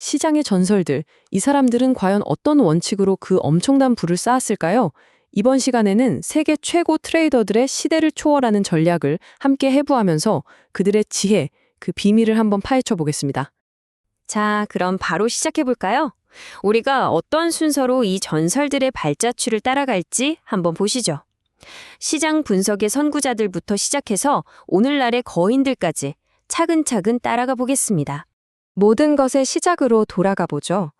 시장의 전설들, 이 사람들은 과연 어떤 원칙으로 그 엄청난 부를 쌓았을까요? 이번 시간에는 세계 최고 트레이더들의 시대를 초월하는 전략을 함께 해부하면서 그들의 지혜, 그 비밀을 한번 파헤쳐 보겠습니다. 자, 그럼 바로 시작해볼까요? 우리가 어떤 순서로 이 전설들의 발자취를 따라갈지 한번 보시죠. 시장 분석의 선구자들부터 시작해서 오늘날의 거인들까지 차근차근 따라가 보겠습니다. 모든 것의 시작으로 돌아가 보죠.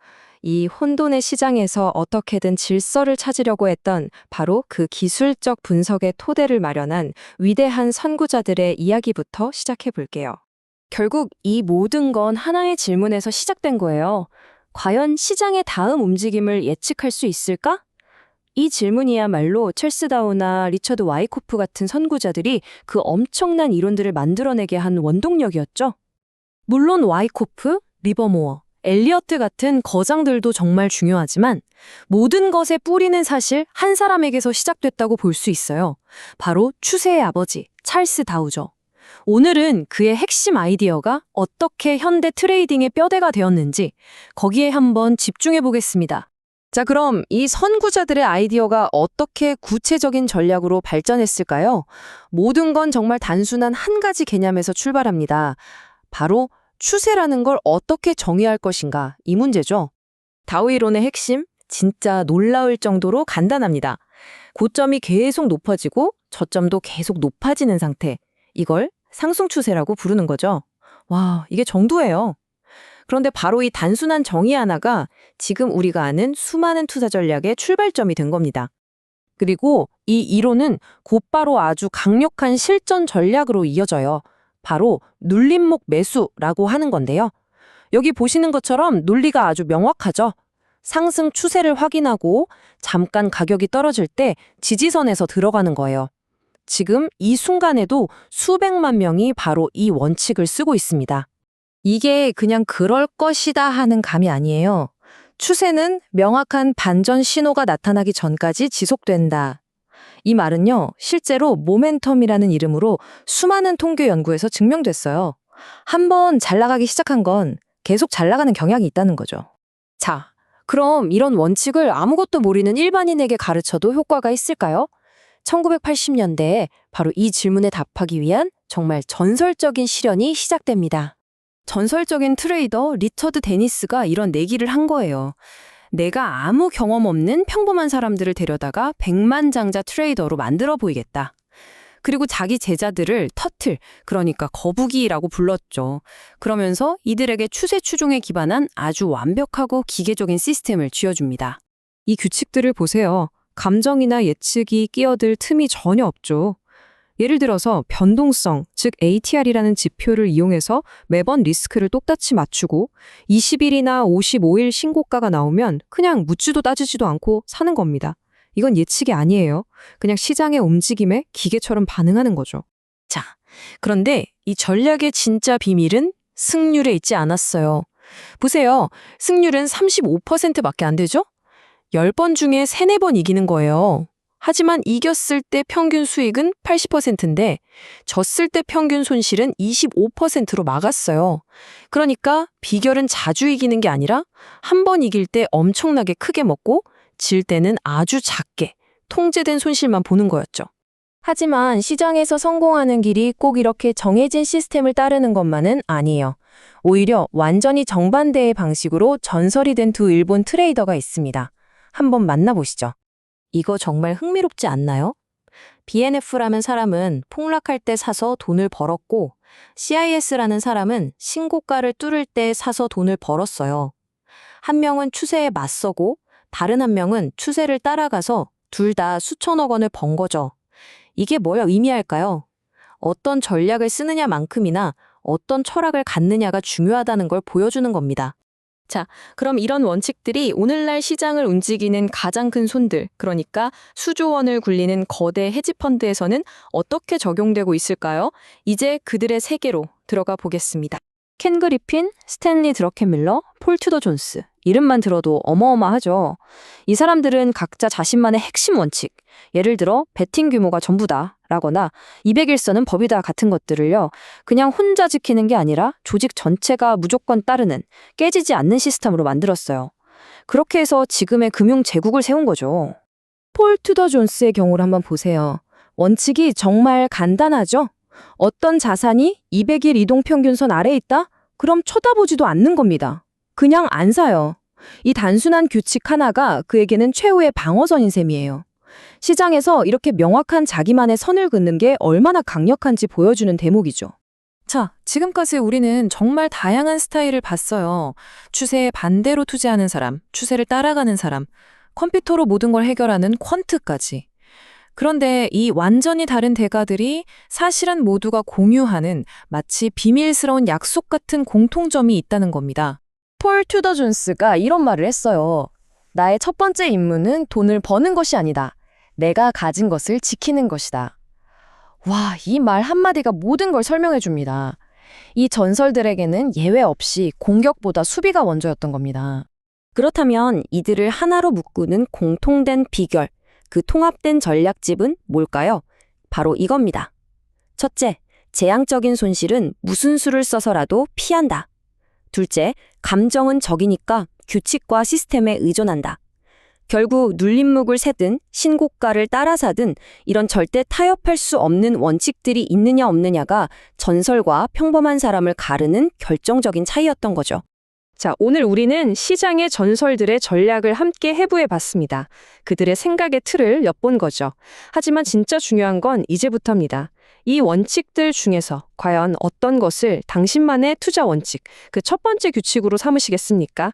이 혼돈의 시장에서 어떻게든 질서를 찾으려고 했던 바로 그 기술적 분석의 토대를 마련한 위대한 선구자들의 이야기부터 시작해 볼게요. 결국 이 모든 건 하나의 질문에서 시작된 거예요. 과연 시장의 다음 움직임을 예측할 수 있을까? 이 질문이야말로 찰스 다우나 리처드 와이코프 같은 선구자들이 그 엄청난 이론들을 만들어내게 한 원동력이었죠. 물론 와이코프, 리버모어, 엘리어트 같은 거장들도 정말 중요하지만 모든 것의 뿌리는 사실 한 사람에게서 시작됐다고 볼 수 있어요. 바로 추세의 아버지, 찰스 다우죠. 오늘은 그의 핵심 아이디어가 어떻게 현대 트레이딩의 뼈대가 되었는지 거기에 한번 집중해 보겠습니다. 자, 그럼 이 선구자들의 아이디어가 어떻게 구체적인 전략으로 발전했을까요? 모든 건 정말 단순한 한 가지 개념에서 출발합니다. 바로 추세라는 걸 어떻게 정의할 것인가, 이 문제죠. 다우 이론의 핵심, 진짜 놀라울 정도로 간단합니다. 고점이 계속 높아지고 저점도 계속 높아지는 상태. 이걸 상승 추세라고 부르는 거죠. 와, 이게 정도예요. 그런데 바로 이 단순한 정의 하나가 지금 우리가 아는 수많은 투자 전략의 출발점이 된 겁니다. 그리고 이 이론은 곧바로 아주 강력한 실전 전략으로 이어져요. 바로 눌림목 매수라고 하는 건데요. 여기 보시는 것처럼 논리가 아주 명확하죠. 상승 추세를 확인하고 잠깐 가격이 떨어질 때 지지선에서 들어가는 거예요. 지금 이 순간에도 수백만 명이 바로 이 원칙을 쓰고 있습니다. 이게 그냥 그럴 것이다 하는 감이 아니에요. 추세는 명확한 반전 신호가 나타나기 전까지 지속된다. 이 말은요, 실제로 모멘텀이라는 이름으로 수많은 통계 연구에서 증명됐어요. 한번 잘 나가기 시작한 건 계속 잘 나가는 경향이 있다는 거죠. 자, 그럼 이런 원칙을 아무것도 모르는 일반인에게 가르쳐도 효과가 있을까요? 1980년대에 바로 이 질문에 답하기 위한 정말 전설적인 실현이 시작됩니다. 전설적인 트레이더 리처드 데니스가 이런 내기를 한 거예요. 내가 아무 경험 없는 평범한 사람들을 데려다가 백만장자 트레이더로 만들어 보이겠다. 그리고 자기 제자들을 터틀, 그러니까 거북이라고 불렀죠. 그러면서 이들에게 추세 추종에 기반한 아주 완벽하고 기계적인 시스템을 쥐어줍니다. 이 규칙들을 보세요. 감정이나 예측이 끼어들 틈이 전혀 없죠. 예를 들어서 변동성, 즉 ATR이라는 지표를 이용해서 매번 리스크를 똑같이 맞추고 20일이나 55일 신고가가 나오면 그냥 묻지도 따지지도 않고 사는 겁니다. 이건 예측이 아니에요. 그냥 시장의 움직임에 기계처럼 반응하는 거죠. 자, 그런데 이 전략의 진짜 비밀은 승률에 있지 않았어요. 보세요. 승률은 35%밖에 안 되죠? 10번 중에 3, 4번 이기는 거예요. 하지만 이겼을 때 평균 수익은 80%인데 졌을 때 평균 손실은 25%로 막았어요. 그러니까 비결은 자주 이기는 게 아니라 한 번 이길 때 엄청나게 크게 먹고 질 때는 아주 작게 통제된 손실만 보는 거였죠. 하지만 시장에서 성공하는 길이 꼭 이렇게 정해진 시스템을 따르는 것만은 아니에요. 오히려 완전히 정반대의 방식으로 전설이 된 두 일본 트레이더가 있습니다. 한번 만나보시죠. 이거 정말 흥미롭지 않나요? BNF라는 사람은 폭락할 때 사서 돈을 벌었고 CIS라는 사람은 신고가를 뚫을 때 사서 돈을 벌었어요. 한 명은 추세에 맞서고 다른 한 명은 추세를 따라가서 둘 다 수천억 원을 번 거죠. 이게 뭘 의미할까요? 어떤 전략을 쓰느냐만큼이나 어떤 철학을 갖느냐가 중요하다는 걸 보여주는 겁니다. 자, 그럼 이런 원칙들이 오늘날 시장을 움직이는 가장 큰 손들, 그러니까 수조 원을 굴리는 거대 헤지펀드에서는 어떻게 적용되고 있을까요? 이제 그들의 세계로 들어가 보겠습니다. 켄 그리핀, 스탠리 드러켄밀러, 폴 투더 존스. 이름만 들어도 어마어마하죠. 이 사람들은 각자 자신만의 핵심 원칙, 예를 들어 베팅 규모가 전부다 라거나 200일선은 법이다 같은 것들을요. 그냥 혼자 지키는 게 아니라 조직 전체가 무조건 따르는 깨지지 않는 시스템으로 만들었어요. 그렇게 해서 지금의 금융 제국을 세운 거죠. 폴 투더 존스의 경우를 한번 보세요. 원칙이 정말 간단하죠? 어떤 자산이 200일 이동평균선 아래에 있다? 그럼 쳐다보지도 않는 겁니다. 그냥 안 사요. 이 단순한 규칙 하나가 그에게는 최후의 방어선인 셈이에요. 시장에서 이렇게 명확한 자기만의 선을 긋는 게 얼마나 강력한지 보여주는 대목이죠. 자, 지금까지 우리는 정말 다양한 스타일을 봤어요. 추세에 반대로 투자하는 사람, 추세를 따라가는 사람, 컴퓨터로 모든 걸 해결하는 퀀트까지. 그런데 이 완전히 다른 대가들이 사실은 모두가 공유하는 마치 비밀스러운 약속 같은 공통점이 있다는 겁니다. 폴 투더 존스가 이런 말을 했어요. 나의 첫 번째 임무는 돈을 버는 것이 아니다. 내가 가진 것을 지키는 것이다. 와, 이 말 한마디가 모든 걸 설명해 줍니다. 이 전설들에게는 예외 없이 공격보다 수비가 먼저였던 겁니다. 그렇다면 이들을 하나로 묶는 공통된 비결, 그 통합된 전략집은 뭘까요? 바로 이겁니다. 첫째, 재앙적인 손실은 무슨 수를 써서라도 피한다. 둘째, 감정은 적이니까 규칙과 시스템에 의존한다. 결국 눌림목을 세든 신고가를 따라 사든 이런 절대 타협할 수 없는 원칙들이 있느냐 없느냐가 전설과 평범한 사람을 가르는 결정적인 차이였던 거죠. 자, 오늘 우리는 시장의 전설들의 전략을 함께 해부해 봤습니다. 그들의 생각의 틀을 엿본 거죠. 하지만 진짜 중요한 건 이제부터입니다. 이 원칙들 중에서 과연 어떤 것을 당신만의 투자 원칙, 그 첫 번째 규칙으로 삼으시겠습니까?